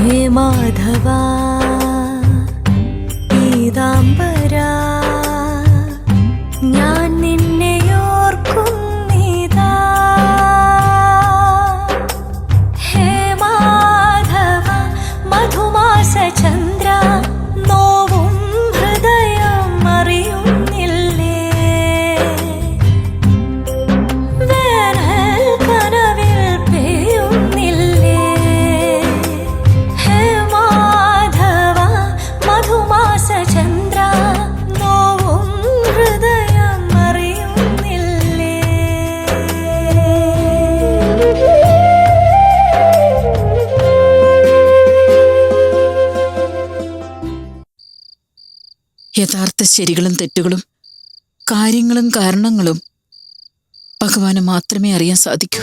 ഹേ മാധവ പീതാംബരാ ഞാൻ നിന്നെ ഓർക്കുന്നിതാ. ഹേ മാധവ മധുമാസ ചന്ദ്ര നോവും ഹൃദയം അറിയുന്നില്ലേ. വേനൽ കനവിൽ പെയ്യുന്നില്ലേ. ഹേ മാധവ മധുമാസ ചന്ദ്ര നോവും ഹൃദയം അറിയുന്നില്ലേ. യഥാർത്ഥ ശരികളും തെറ്റുകളും കാര്യങ്ങളും കാരണങ്ങളും ഭഗവാന് മാത്രമേ അറിയാൻ സാധിക്കൂ.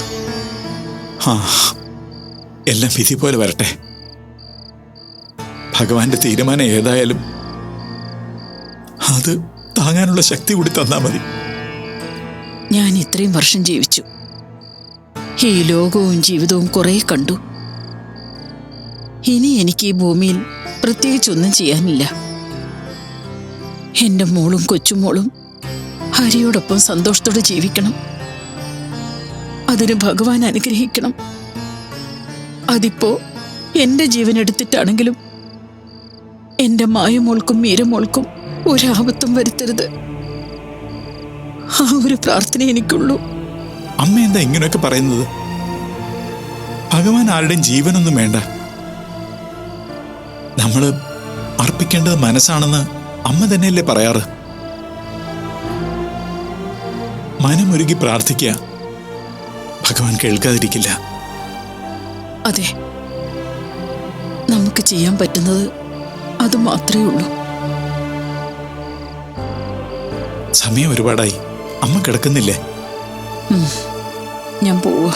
എല്ലാം വിധി പോലെ വരട്ടെ. ഭഗവാന്റെ തീരുമാനം ഏതായാലും അത് താങ്ങാനുള്ള ശക്തി കൂടി തന്നാ മതി. ഞാൻ ഇത്രയും വർഷം ജീവിച്ചു. ഈ ലോകവും ജീവിതവും കുറെ കണ്ടു. ഇനി എനിക്ക് ഈ ഭൂമിയിൽ പ്രത്യേകിച്ചൊന്നും ചെയ്യാനില്ല. എന്റെ മോളും കൊച്ചുമോളും ഹരിയോടൊപ്പം സന്തോഷത്തോടെ ജീവിക്കണം. അതിന് ഭഗവാൻ അനുഗ്രഹിക്കണം. അതിപ്പോ എന്റെ ജീവൻ എടുത്തിട്ടാണെങ്കിലും എന്റെ മായമോൾക്കും മീരമോൾക്കും ഒരാപത്തും വരുത്തരുത്. ആ ഒരു പ്രാർത്ഥന എനിക്കുള്ളൂ. അമ്മ എന്താ ഇങ്ങനെയൊക്കെ പറയുന്നത്? ഭഗവാൻ ആരുടെയും ജീവനൊന്നും വേണ്ട. നമ്മള് അർപ്പിക്കേണ്ടത് മനസ്സാണെന്ന് അമ്മ തന്നെയല്ലേ പറയാറ്. മനമൊരുക്കി പ്രാർത്ഥിക്കുക, ഭഗവാൻ കേൾക്കാതിരിക്കില്ല. അതെ, നമുക്ക് ചെയ്യാൻ പറ്റുന്നത് അത് മാത്രമേ ഉള്ളൂ. സമയം ഒരുപാടായി. അമ്മ കിടക്കുന്നില്ലേ? ഞാൻ പോവാ.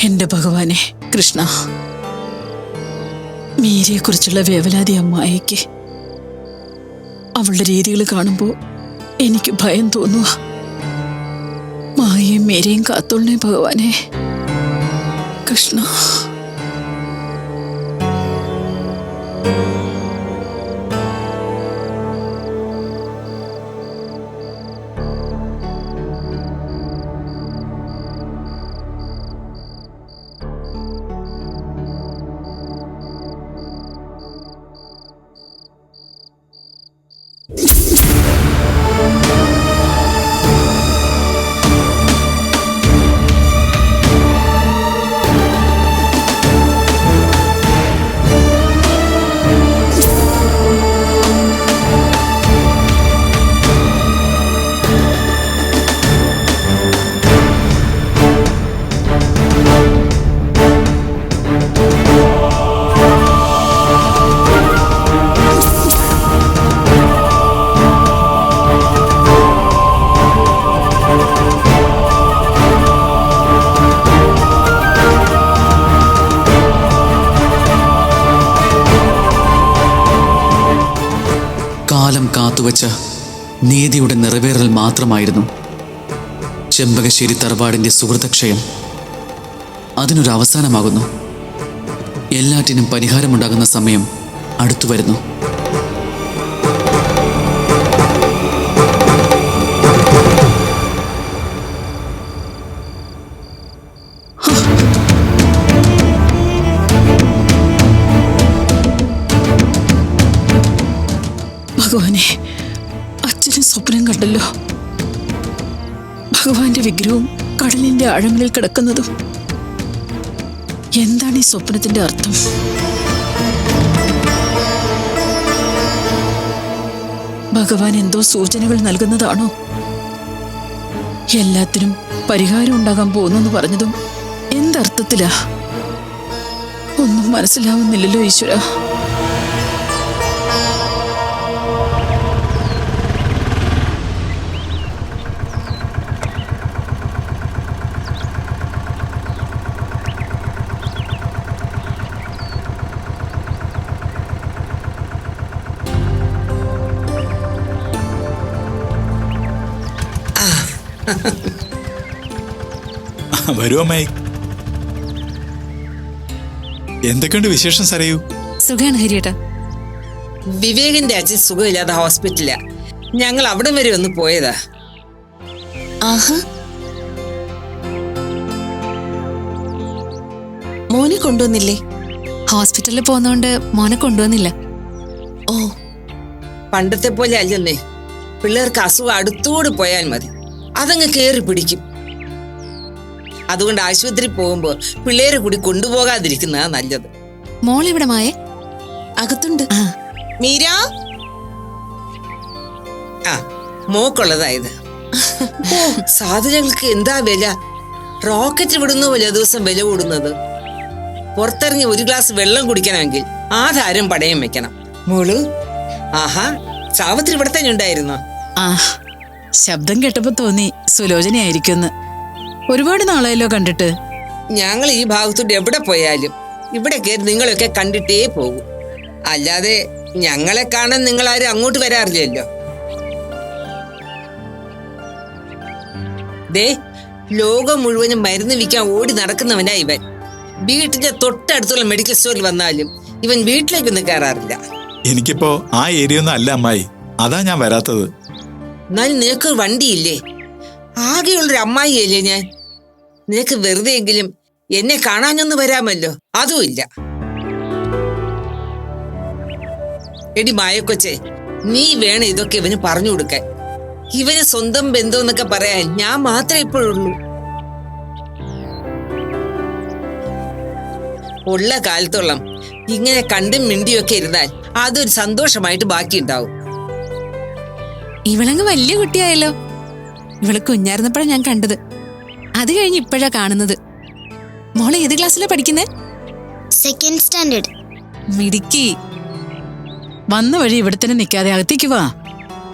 എന്റെ ഭഗവാനെ കൃഷ്ണ, മീരയെക്കുറിച്ചുള്ള വേവലാതി അമ്മായിക്ക്. അവളുടെ രീതികൾ കാണുമ്പോൾ എനിക്ക് ഭയം തോന്നുക. മായയും മീരയും കാത്തോളണേ ഭഗവാനെ കൃഷ്ണ. കാലം കാത്തുവച്ച നീതിയുടെ നിറവേറൽ മാത്രമായിരുന്നു ചെമ്പകശ്ശേരി തറവാടിൻ്റെ സുഹൃതക്ഷയം. അതിനൊരു അവസാനമാകുന്നു. എല്ലാറ്റിനും പരിഹാരമുണ്ടാകുന്ന സമയം അടുത്തു വരുന്നു. ഭഗവാനെ, അച്ഛന് സ്വപ്നം കണ്ടല്ലോ. ഭഗവാന്റെ വിഗ്രഹവും കടലിന്റെ ആഴങ്ങളിൽ കിടക്കുന്നതും. എന്താണ് ഈ സ്വപ്നത്തിന്റെ അർത്ഥം? ഭഗവാൻ എന്തോ സൂചനകൾ നൽകുന്നതാണോ? എല്ലാത്തിനും പരിഹാരം ഉണ്ടാകാൻ പോകുന്നെന്ന് പറഞ്ഞതും എന്തർത്ഥത്തിലാ? ഒന്നും മനസ്സിലാവുന്നില്ലല്ലോ ഈശ്വര. വരൂ അമ്മായി. എന്തൊക്കെയുണ്ട് വിശേഷം സരയൂ? സുഖാണ് ഹരിയേട്ടാ. വിവേകിന്റെ അച്ഛൻ സുഖമില്ലാതെ ഹോസ്പിറ്റലിലാ. ഞങ്ങൾ അവിടെ വരെ ഒന്ന് പോയതാ. ആഹാ, മോനെ കൊണ്ടുവന്നില്ലേ? ഹോസ്പിറ്റലിൽ പോകുന്നോണ്ട് മോനെ കൊണ്ടുവന്നില്ല. ഓ, പണ്ടത്തെ പോലെ അല്ലെന്നേ. പിള്ളേർക്ക് അസുഖം അടുത്തോട് പോയാൽ മതി, അതങ്ങ് കേറി പിടിക്കും. അതുകൊണ്ട് ആശുപത്രി പോകുമ്പോ പിള്ളേരെ കൂടി കൊണ്ടുപോകാതിരിക്കുന്നതാ നല്ലത്. മോളെവിടെ മായേ? അകത്തുണ്ട്. മീരാ, ആ മോക്കുള്ളതായത്. ഓ, സാധനങ്ങൾക്ക് എന്താ വില! റോക്കറ്റ് വിടുന്ന പോലെ ദിവസം വില കൂടുന്നത്. പുറത്തിറങ്ങി ഒരു ഗ്ലാസ് വെള്ളം കുടിക്കണമെങ്കിൽ ആധാരം പടയം വെക്കണം. മോള്, ആഹാ, സാവിത്രി ഇവിടെ തന്നെ ഉണ്ടായിരുന്നോ? ആ, ശബ്ദം കേട്ടപ്പോ തോന്നി സുലോചനയായിരിക്കുമെന്ന്. ഒരുപാട് നാളായല്ലോ കണ്ടിട്ട്. ഞങ്ങൾ ഈ ഭാഗത്തോട്ട് എവിടെ പോയാലും ഇവിടെ കയറി നിങ്ങളൊക്കെ കണ്ടിട്ടേ പോകും. അല്ലാതെ ഞങ്ങളെ കാണാൻ നിങ്ങൾ ആരും അങ്ങോട്ട് വരാറില്ലല്ലോ. ദേ, ലോകം മുഴുവനും മരുന്ന് വിൽക്കാൻ ഓടി നടക്കുന്നവനാ ഇവൻ. വീട്ടിന്റെ തൊട്ടടുത്തുള്ള മെഡിക്കൽ സ്റ്റോറിൽ വന്നാലും ഇവൻ വീട്ടിലേക്കൊന്നും കയറാറില്ല. എനിക്കിപ്പോ ആ ഏരിയ ഒന്നും അല്ല അമ്മായി, അതാ ഞാൻ വരാത്തത്. എന്നാലും നിനക്ക് വണ്ടിയില്ലേ? ആകെയുള്ളൊരു അമ്മായിയല്ലേ ഞാൻ. നിനക്ക് വെറുതെ എങ്കിലും എന്നെ കാണാനൊന്ന് വരാമല്ലോ. അതും ഇല്ല. എടി മായക്കൊച്ചെ, നീ വേണം ഇതൊക്കെ ഇവന് പറഞ്ഞു കൊടുക്കാൻ. ഇവന് സ്വന്തം ബന്ധം എന്നൊക്കെ പറയാൻ ഞാൻ മാത്രമേ ഇപ്പോഴുള്ളൂ. ഉള്ള കാലത്തോളം ഇങ്ങനെ കണ്ടും മിണ്ടിയൊക്കെ ഇരുന്നാൽ അതൊരു സന്തോഷമായിട്ട് ബാക്കിയുണ്ടാവും. ഇവളങ്ങ് വലിയ കുട്ടിയായല്ലോ. ഇവള് കുഞ്ഞായിരുന്നപ്പോഴാണ് ഞാൻ കണ്ടത്. അത് കഴിഞ്ഞ് ഇപ്പോഴാ കാണുന്നത്. മോളെ ഏത് ക്ലാസ്സിലാ പഠിക്കുന്നേ? Second standard. മിടുക്കി. വന്ന വഴി ഇവിടെ തന്നെ നിൽക്കാതെ അകത്തേക്ക് വാ.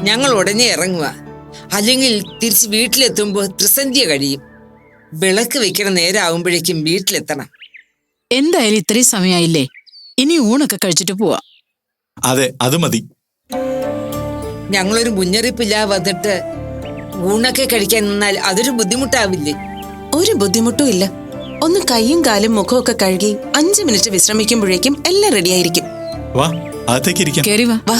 ഞങ്ങൾ ഉടനെ ഇറങ്ങുക, അല്ലെങ്കിൽ തിരിച്ച് വീട്ടിലെത്തുമ്പോ ത്രിസന്ധ്യ കഴിയും. വിളക്ക് വെക്കണ നേരാവുമ്പോഴേക്കും വീട്ടിലെത്തണം. എന്തായാലും ഇത്രയും സമയമായില്ലേ, ഇനി ഊണൊക്കെ കഴിച്ചിട്ട് പോവാ. അതെ, അത് മതി. ഞങ്ങളൊരു മുന്നറിയിപ്പില്ലാതെ വന്നിട്ട് ഊണൊക്കെ കഴിക്കാൻ നിന്നാൽ അതൊരു ബുദ്ധിമുട്ടാവില്ലേ? ഒരു ബുദ്ധിമുട്ടും ഇല്ല. ഒന്ന് കൈയും കാലും മുഖമൊക്കെ കഴുകി 5 മിനിറ്റ് വിശ്രമിക്കുമ്പോഴേക്കും എല്ലാം റെഡിയായിരിക്കും. വാ, അകത്തേക്ക് ഇരിക്കാം. കേറി വാ. വാ.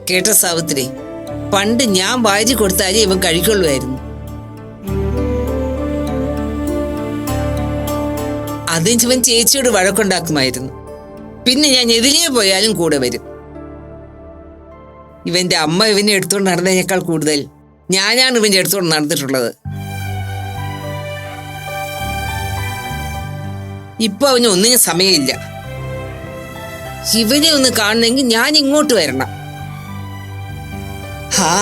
കേട്ട സാവിത്രി, പണ്ട് ഞാൻ വാരി കൊടുത്താലേ ഇവൻ കഴിക്കൊള്ളുമായിരുന്നു. അതിന് ഇവൻ ചേച്ചിയോട് വഴക്കുണ്ടാക്കുമായിരുന്നു. പിന്നെ ഞാൻ എതിലേ പോയാലും കൂടെ വരും. ഇവന്റെ അമ്മ ഇവനെ എടുത്തുകൊണ്ട് നടന്നതിനേക്കാൾ കൂടുതൽ ഞാനാണ് ഇവന്റെ എടുത്തുകൊണ്ട് നടന്നിട്ടുള്ളത്. ഇപ്പൊ അവന് ഒന്നിനും സമയമില്ല. ഇവനെ ഒന്ന് കാണണമെങ്കിൽ ഞാൻ ഇങ്ങോട്ട് വരണം. ഹാ,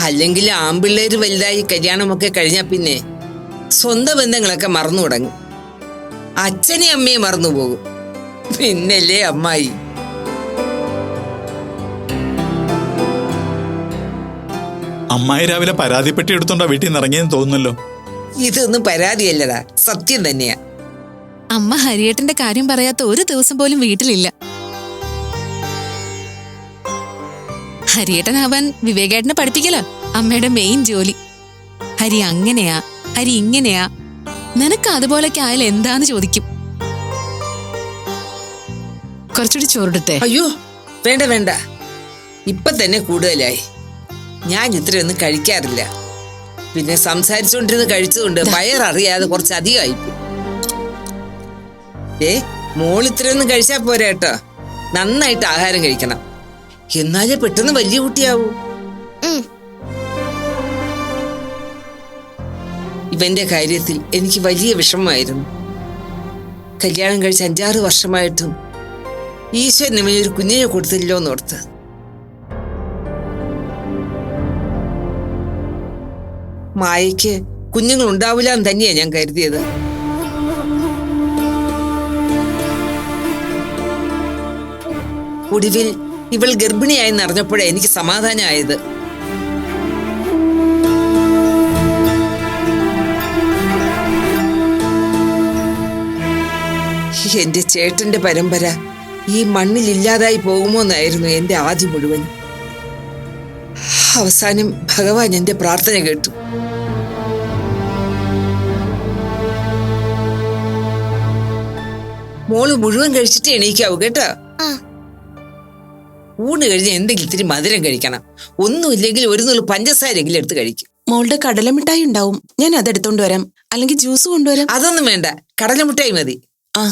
അല്ലെങ്കിൽ ആമ്പിള്ളേര് വലുതായി കല്യാണമൊക്കെ കഴിഞ്ഞാൽ പിന്നെ സ്വന്തം ബന്ധങ്ങളൊക്കെ മറന്നു തുടങ്ങും. അച്ഛനെയും അമ്മയെ മറന്നുപോകും. പിന്നല്ലേ അമ്മായി. അമ്മായി രാവിലെ പരാതിപ്പെട്ടി എടുത്തോണ്ടാ വീട്ടിൽ നിന്ന് ഇറങ്ങിയെന്ന് തോന്നുന്നല്ലോ. ഇതൊന്നും പരാതിയല്ലടാ, സത്യം തന്നെയാ. അമ്മ ഹരിയേട്ടന്റെ കാര്യം പറയാത്ത ഒരു ദിവസം പോലും വീട്ടിലില്ല. ഹരിയേട്ടനാവാൻ വിവേകേട്ടനെ പഠിപ്പിക്കല അമ്മയുടെ മെയിൻ ജോലി. ഹരി അങ്ങനെയാ, ഹരി ഇങ്ങനെയാ, നിനക്ക് അതുപോലൊക്കെ ആയാലും എന്താന്ന് ചോദിക്കും. കുറച്ചുകൂടി ചോറിടത്തെ? അയ്യോ വേണ്ട വേണ്ട, ഇപ്പൊ തന്നെ കൂടുതലായി. ഞാൻ ഇത്രയൊന്നും കഴിക്കാറില്ല. പിന്നെ സംസാരിച്ചുകൊണ്ടിരുന്ന് കഴിച്ചതുകൊണ്ട് വയററിയാതെ കുറച്ചധികമായി. മോൾ ഇത്രയൊന്നും കഴിച്ചാ പോരാ കേട്ടോ. നന്നായിട്ട് ആഹാരം കഴിക്കണം, എന്നാലേ പെട്ടെന്ന് വലിയ കുട്ടിയാവൂ. ഇവന്റെ കാര്യത്തിൽ എനിക്ക് വലിയ വിഷമമായിരുന്നു. കല്യാണം കഴിച്ച് 5-6 വർഷമായിട്ടും ഈശ്വരൻ ഇവനൊരു കുഞ്ഞിനെ കൊടുത്തില്ലോ എന്നോർത്ത്. മായയ്ക്ക് കുഞ്ഞുങ്ങൾ ഉണ്ടാവില്ല എന്ന് തന്നെയാ ഞാൻ കരുതിയത്. ഒടുവിൽ ഇവൾ ഗർഭിണിയായെന്ന് അറിഞ്ഞപ്പോഴേ എനിക്ക് സമാധാനമായത്. എന്റെ ചേട്ടന്റെ പരമ്പര ഈ മണ്ണിൽ ഇല്ലാതായി പോകുമോന്നായിരുന്നു എന്റെ ആദ്യം മുഴുവൻ. അവസാനം ഭഗവാൻ എന്റെ പ്രാർത്ഥന കേട്ടു. മോള് മുഴുവൻ കഴിച്ചിട്ട് എണീക്കാവൂ കേട്ടോ. ആ. ഊണ് കഴിഞ്ഞ് എന്തെങ്കിലും ഇത്തിരി മധുരം കഴിക്കണം. ഒന്നുമില്ലെങ്കിൽ ഒരു നുള്ളു പഞ്ചസാരെങ്കിലും എടുത്ത് കഴിക്കും. മോളുടെ കടലമിഠായി ഉണ്ടാവും, ഞാൻ അതെടുത്തോണ്ട് വരാം. അല്ലെങ്കിൽ ജ്യൂസ് കൊണ്ടുവരാം. അതൊന്നും വേണ്ട, കടലമുട്ടായി മതി. ആ.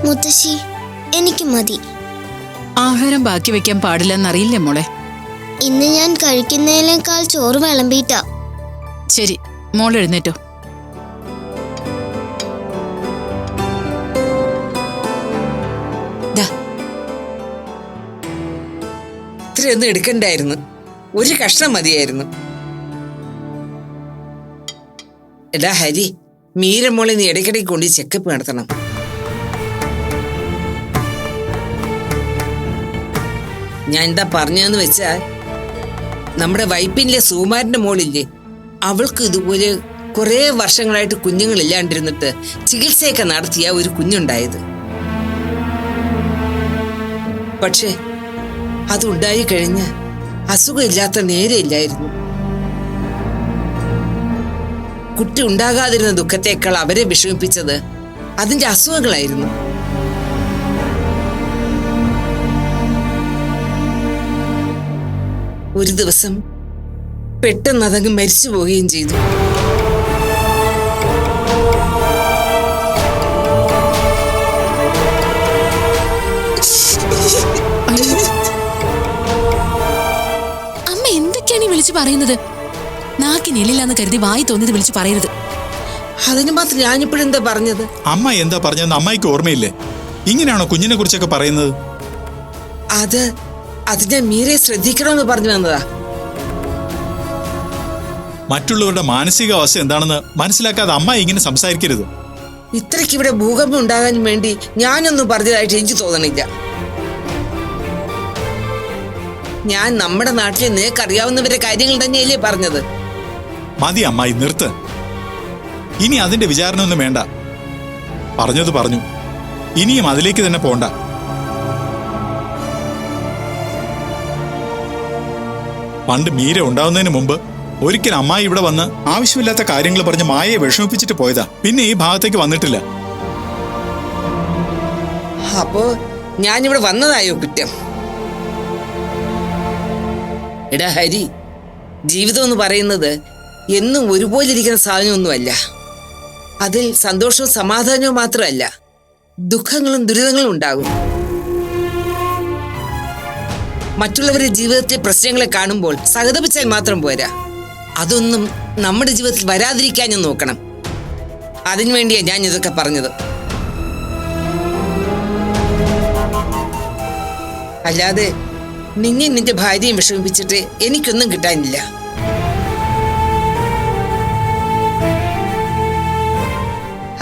മുത്തശ്ശി, എനിക്ക് മതി. ആഹാരം ബാക്കി വെക്കാൻ പാടില്ലെന്നറിയില്ലേ മോളെ? ഇന്ന് ഞാൻ കഴിക്കുന്നതിനേക്കാൾ ചോറ് വിളമ്പിയിട്ടാ. ശരി, മോൾ എഴുന്നേറ്റോ. ഇത്രയൊന്നും എടുക്കണ്ടായിരുന്നു, ഒരു കഷ്ണം മതിയായിരുന്നു. എടാ ഹരി, മീരമോളെ നീ ഇടയ്ക്കിടയ്ക്ക് കൊണ്ട് ചെക്കപ്പ് നടത്തണം. ഞാൻ എന്താ പറഞ്ഞതെന്ന് വെച്ചാൽ, നമ്മുടെ വൈപ്പിനിലെ സുകുമാരന്റെ മോളില്ലേ, അവൾക്ക് ഇതുപോലെ കുറെ വർഷങ്ങളായിട്ട് കുഞ്ഞുങ്ങളില്ലാണ്ടിരുന്നിട്ട് ചികിത്സയൊക്കെ നടത്തിയ ഒരു കുഞ്ഞുണ്ടായത്. പക്ഷേ അതുണ്ടായി കഴിഞ്ഞ് അസുഖമില്ലാത്ത നേരെയില്ലായിരുന്നു. കുട്ടി ഉണ്ടാകാതിരുന്ന ദുഃഖത്തേക്കാൾ അവരെ വിഷമിപ്പിച്ചത് അതിന്റെ അസുഖങ്ങളായിരുന്നു. ഒരു ദിവസം പെട്ടെന്ന് അതങ്ങ് മരിച്ചു പോവുകയും ചെയ്തു. അമ്മ എന്തൊക്കെയാണ് ഈ വിളിച്ചു പറയുന്നത്? നാക്കിനെല്ലില്ലാന്ന് കരുതി വായി തോന്നിയത് വിളിച്ചു പറയരുത്. അതിന് മാത്രം ഞാനിപ്പോഴെന്താ പറഞ്ഞത്? അമ്മ എന്താ പറഞ്ഞതെന്ന് അമ്മായിക്ക് ഓർമ്മയില്ലേ? ഇങ്ങനെയാണോ കുഞ്ഞിനെ കുറിച്ചൊക്കെ പറയുന്നത്? അത് ഞാൻ മീരെ ശ്രദ്ധിക്കണമെന്ന് പറഞ്ഞു വന്നതാ. മറ്റുള്ളവരുടെ മാനസികാവസ്ഥ എന്താണെന്ന് മനസ്സിലാക്കാതെ അമ്മ ഇങ്ങനെ സംസാരിക്കരുത്. ഇത്രയ്ക്ക് ഇവിടെ ഭൂകമ്പം ഉണ്ടാകാൻ വേണ്ടി ഞാനൊന്നും പറഞ്ഞതായിട്ട് എനിക്ക് തോന്നണില്ല. ഞാൻ നമ്മുടെ നാട്ടിലെ നിനക്കറിയാവുന്നവരുടെ കാര്യങ്ങൾ തന്നെയല്ലേ പറഞ്ഞത്. മതി അമ്മായി, നിർത്ത്. ഇനി അതിന്റെ വിചാരണമൊന്നും വേണ്ട. പറഞ്ഞത് പറഞ്ഞു, ഇനിയും അതിലേക്ക് തന്നെ പോണ്ട. പണ്ട് മീര ഉണ്ടാവുന്നതിന് മുമ്പ് ഒരിക്കൽ അമ്മായി ഇവിടെ വന്ന് ആവശ്യമില്ലാത്ത കാര്യങ്ങൾ പറഞ്ഞ് മായയെ വിഷമിപ്പിച്ചിട്ട് പോയതാ. പിന്നെ ഈ ഭാഗത്തേക്ക് വന്നിട്ടില്ല. അപ്പോ ഞാനിവിടെ വന്നതായോ കുറ്റം? എടാ ഹരി, ജീവിതം എന്ന് പറയുന്നത് എന്നും ഒരുപോലെ ഇരിക്കുന്ന സാധനമൊന്നുമല്ല. അതിൽ സന്തോഷവും സമാധാനവും മാത്രമല്ല, ദുഃഖങ്ങളും ദുരിതങ്ങളും ഉണ്ടാകും. മറ്റുള്ളവരുടെ ജീവിതത്തിലെ പ്രശ്നങ്ങളെ കാണുമ്പോൾ സഹതപിച്ചാൽ മാത്രം പോരാ, അതൊന്നും നമ്മുടെ ജീവിതത്തിൽ വരാതിരിക്കാൻ ഞാൻ നോക്കണം. അതിനുവേണ്ടിയാണ് ഞാൻ ഇതൊക്കെ പറഞ്ഞത്. അല്ലാതെ നിന്നെ നിന്റെ ഭാര്യയും വിഷമിപ്പിച്ചിട്ട് എനിക്കൊന്നും കിട്ടാനില്ല.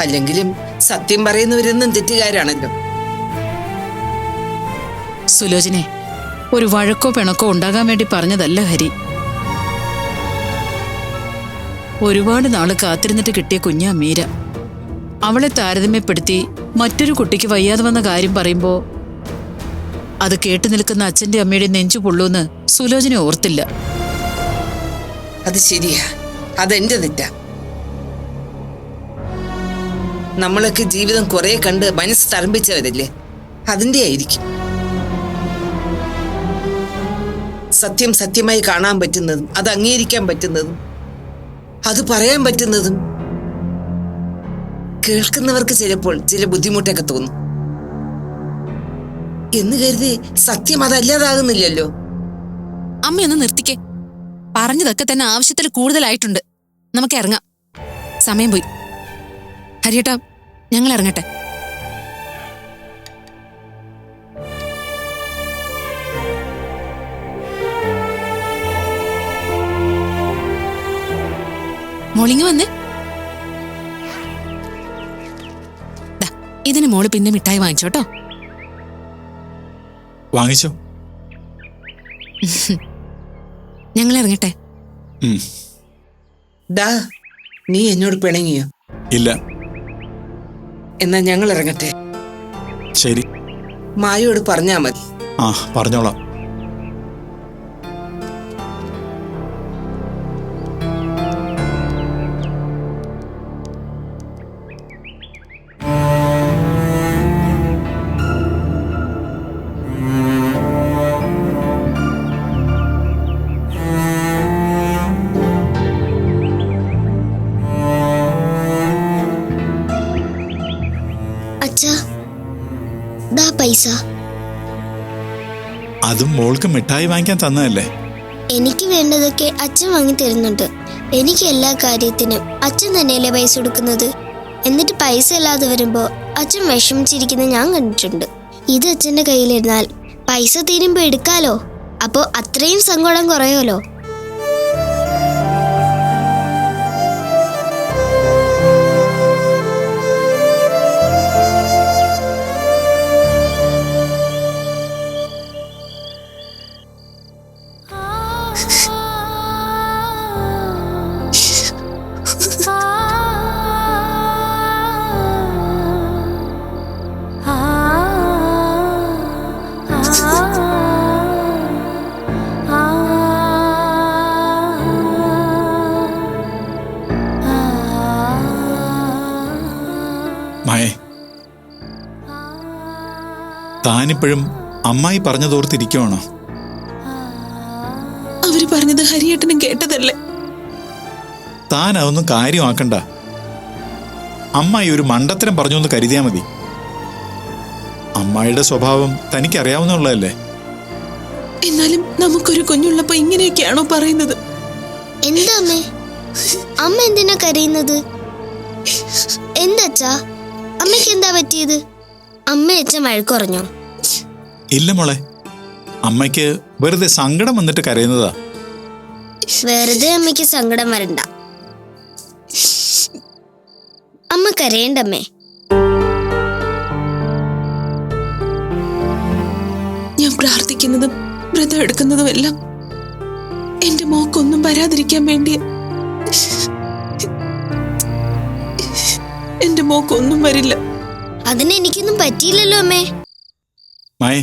അല്ലെങ്കിലും സത്യം പറയുന്നവരെന്നും തെറ്റുകാരാണല്ലോ. സുലോചനെ, ഒരു വഴക്കോ പിണക്കോ ഉണ്ടാകാൻ വേണ്ടി പറഞ്ഞതല്ല ഹരി. ഒരുപാട് നാള് കാത്തിരുന്നിട്ട് കിട്ടിയ കുഞ്ഞാ മീര. അവളെ താരതമ്യപ്പെടുത്തി മറ്റൊരു കുട്ടിക്ക് വയ്യാതെ വന്ന കാര്യം പറയുമ്പോ അത് കേട്ടു നിൽക്കുന്ന അച്ഛന്റെ അമ്മയുടെ നെഞ്ചു പൊള്ളൂന്ന് സുലോചന ഓർത്തില്ല. അത് ശരിയാ, അതെന്റെ തെറ്റാ. നമ്മളൊക്കെ ജീവിതം കുറെ കണ്ട് മനസ്സ് തറമ്പിച്ചവരല്ലേ, അതിന്റെ ആയിരിക്കും. സത്യം സത്യമായി കാണാൻ പറ്റുന്നതും അത് അംഗീകരിക്കാൻ പറ്റുന്നതും അത് പറയാൻ പറ്റുന്നതും കേൾക്കുന്നവർക്ക് ചിലപ്പോൾ ചില ബുദ്ധിമുട്ടൊക്കെ തോന്നും. എന്ന് കരുതി സത്യം അതല്ലാതാകുന്നില്ലല്ലോ. അമ്മയൊന്ന് നിർത്തിക്കേ. പറഞ്ഞതൊക്കെ തന്നെ ആവശ്യത്തിൽ കൂടുതലായിട്ടുണ്ട്. നമുക്ക് ഇറങ്ങാം, സമയം പോയി. ഹരിയേട്ടാ, ഞങ്ങൾ ഇറങ്ങട്ടെ. മോളിങ് വന്നേ. ദാ, ഇതിന് മോള് പിന്നെ മിഠായി വാങ്ങിച്ചോട്ടോ. വാങ്ങിച്ചോ. ഞങ്ങൾ ഇറങ്ങട്ടെ. ഡാ, നീ എന്നോട് പിണങ്ങിയോ? ഇല്ല. എന്നാ ഞങ്ങൾ ഇറങ്ങട്ടെ. ശരി. മായോട് പറഞ്ഞാ മതി. ആ, പറഞ്ഞോളാം. അച്ഛാ, ദാ പൈസ. അതും മോൾക്ക് മിഠായി വാങ്ങിക്കാൻ തന്നതല്ലേ? എനിക്ക് വേണ്ടതൊക്കെ അച്ഛൻ വാങ്ങി തരുന്നുണ്ട്. എനിക്ക് എല്ലാ കാര്യത്തിനും അച്ഛൻ തന്നെയല്ലേ പൈസ കൊടുക്കുന്നത്. എന്നിട്ട് പൈസ ഇല്ലാതെ വരുമ്പോ അച്ഛൻ വിഷമിച്ചിരിക്കുന്നത് ഞാൻ കണ്ടിട്ടുണ്ട്. ഇത് അച്ഛന്റെ കയ്യിലിരുന്നാൽ പൈസ തീരുമ്പോ എടുക്കാലോ. അപ്പോ അത്രയും സങ്കടം കുറയുമല്ലോ. മായേ, താനിപ്പോഴും അമ്മായി പറഞ്ഞതോർത്തിരിക്കുവാണോ? അവര് പറഞ്ഞത് ഹരിയേട്ടനും കേട്ടതല്ലേ? താൻ അതൊന്നും കാര്യമാക്കണ്ട. അമ്മായി ഒരു മണ്ടത്തരം പറഞ്ഞു എന്ന് കരുതിയാ മതി. അമ്മായിയുടെ സ്വഭാവം തനിക്കറിയാവുന്നുള്ളതല്ലേ? എന്നാലും നമുക്കൊരു കുഞ്ഞുള്ളപ്പോ ഇങ്ങനെയൊക്കെയാണോ പറയുന്നത്? എന്താ അമ്മേ, അമ്മ എന്തിനാ കരയുന്നത്? എന്താച്ചാ, അമ്മയ്ക്ക് എന്താ പറ്റിയത്? അമ്മ അച്ഛൻ വഴക്കുറഞ്ഞോ? ഇല്ല മോളെ, അമ്മയ്ക്ക് വെറുതെ സങ്കടം വന്നിട്ട് കരയുന്നതാ. വെറുതെ അമ്മയ്ക്ക് സങ്കടം വരണ്ട. അമ്മ കരയണ്ടമ്മേ. ഞാൻ പ്രാർത്ഥിക്കുന്നതും വ്രതം എടുക്കുന്നതും എല്ലാം എന്റെ മോക്കൊന്നും വരാതിരിക്കാൻ വേണ്ടി. എന്റെ മോക്കൊന്നും വരില്ല. അതിന് എനിക്കൊന്നും പറ്റിയില്ലല്ലോ അമ്മേ. മായേ,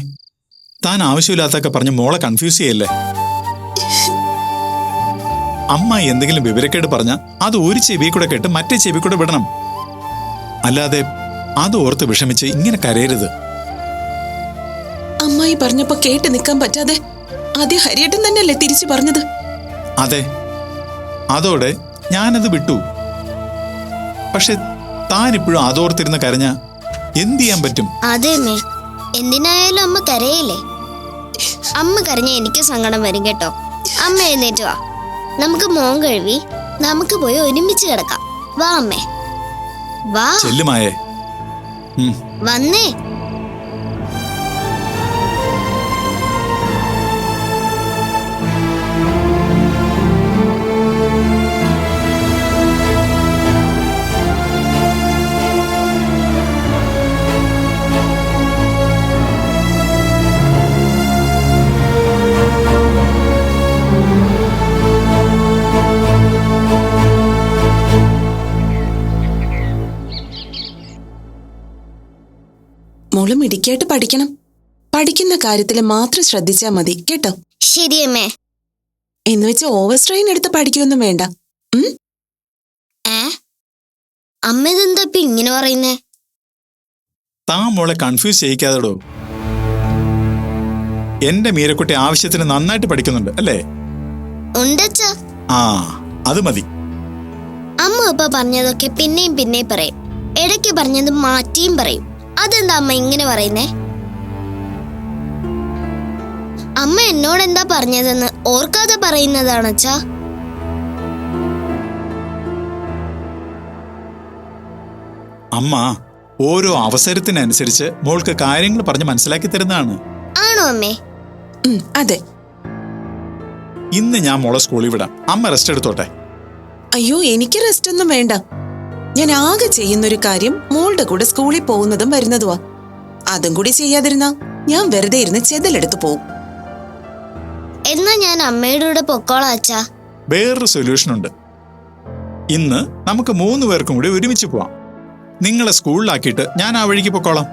താൻ ആവശ്യമില്ലാത്തൊക്കെ പറഞ്ഞ് മോളെ കൺഫ്യൂസ് ചെയ്യല്ലേ. അമ്മായി എന്തെങ്കിലും വിവരക്കേട് പറഞ്ഞ അത് ഒരു ചെവി കൂടെ കേട്ട് മറ്റേ ചെവി കൂടെ വിടണം. അല്ലാതെ അത് ഓർത്ത് വിഷമിച്ച് ഇങ്ങനെ കരയരുത്. അമ്മായി പറഞ്ഞപ്പോ കേട്ട് നിൽക്കാൻ പറ്റാതെ ആദ്യം ഹരിയേട്ടൻ തന്നെയല്ലേ തിരിച്ചു പറഞ്ഞത്? അതെ, അതോടെ ഞാനത് വിട്ടു. പക്ഷെ താനിപ്പോഴും അതോർത്തിരുന്ന് കരഞ്ഞ എന്ത് ചെയ്യാൻ പറ്റും? അതെ അമ്മേ, എന്തിനായാലും അമ്മ കരയല്ലേ. അമ്മ കരഞ്ഞ എനിക്ക് സങ്കടം വരും കേട്ടോ. അമ്മ എഴുന്നേറ്റ് വാ, നമുക്ക് മോൻ കഴുകി നമുക്ക് പോയി ഒരുമിച്ച് കിടക്കാം. വാ അമ്മേ, വാ. ചെല്ലുമായേ. വന്നേ. മോള് മിടുക്കിയായിട്ട് പഠിക്കണം. പഠിക്കുന്ന കാര്യത്തിൽ മാത്രം ശ്രദ്ധിച്ചാൽ മതി കേട്ടോ. ശരിയമ്മേ. എന്ന് വെച്ച് ഓവർ സ്ട്രെയിൻ എടുത്ത് പഠിക്കൊന്നും വേണ്ട. അമ്മ ഇതെന്താ ഇപ്പൊ ഇങ്ങനെ പറയുന്നേ? താൻ മോളെ കൺഫ്യൂസ് ചെയ്യിക്കാതെടോ. എന്റെ മീരക്കുട്ടി ആവശ്യത്തിന് നന്നായിട്ട് പഠിക്കുന്നുണ്ട് അല്ലേ? ഉണ്ടച്ചാ. ആ, അത് മതി. അമ്മ ഇപ്പൊ പറഞ്ഞതൊക്കെ പിന്നെയും പിന്നെയും പറയും. ഇടയ്ക്ക് പറഞ്ഞത് മാറ്റിയും പറയും. അതെന്താ അമ്മ ഇങ്ങനെ പറയുന്നേ? അമ്മ എന്നോട് എന്താ പറഞ്ഞതെന്ന് ഓർക്കാതെ പറയുന്നതാണച്ചാ. അമ്മ ഓരോ അവസരത്തിനനുസരിച്ച് മോൾക്ക് കാര്യങ്ങൾ പറഞ്ഞ് മനസ്സിലാക്കി തരുന്നതാണ്. ആണോ അമ്മേ? അതെ. ഇന്ന് ഞാൻ മോളെ സ്കൂളിൽ വിടാം. അമ്മ റെസ്റ്റ് എടുത്തോട്ടെ. അയ്യോ എനിക്ക് റെസ്റ്റ് ഒന്നും വേണ്ട. ഞാൻ ആകെ ചെയ്യുന്നൊരു കാര്യം മോളുടെ കൂടെ സ്കൂളിൽ പോകുന്നതും വരുന്നതുവാ. അതും കൂടി ചെയ്യാതിരുന്നാ ഞാൻ വെറുതെ ഇരുന്ന് ചെതലെടുത്ത് പോവും. എന്നാ ഞാൻ അമ്മയുടെ കൂടെ പൊക്കോളാം അച്ഛാ. വേറൊരു സൊല്യൂഷൻ ഉണ്ട്. ഇന്ന് നമുക്ക് 3 പേർക്കും കൂടി ഒരുമിച്ച് പോവാം. നിങ്ങളെ സ്കൂളിലാക്കിയിട്ട് ഞാൻ ആ വഴിക്ക് പൊക്കോളാം.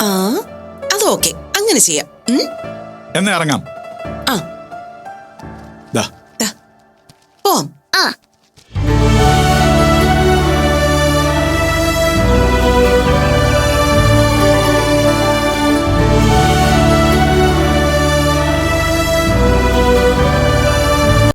ആ അത് ഓക്കെ, അങ്ങനെ ചെയ്യാം. എന്നാ ഇറങ്ങാം.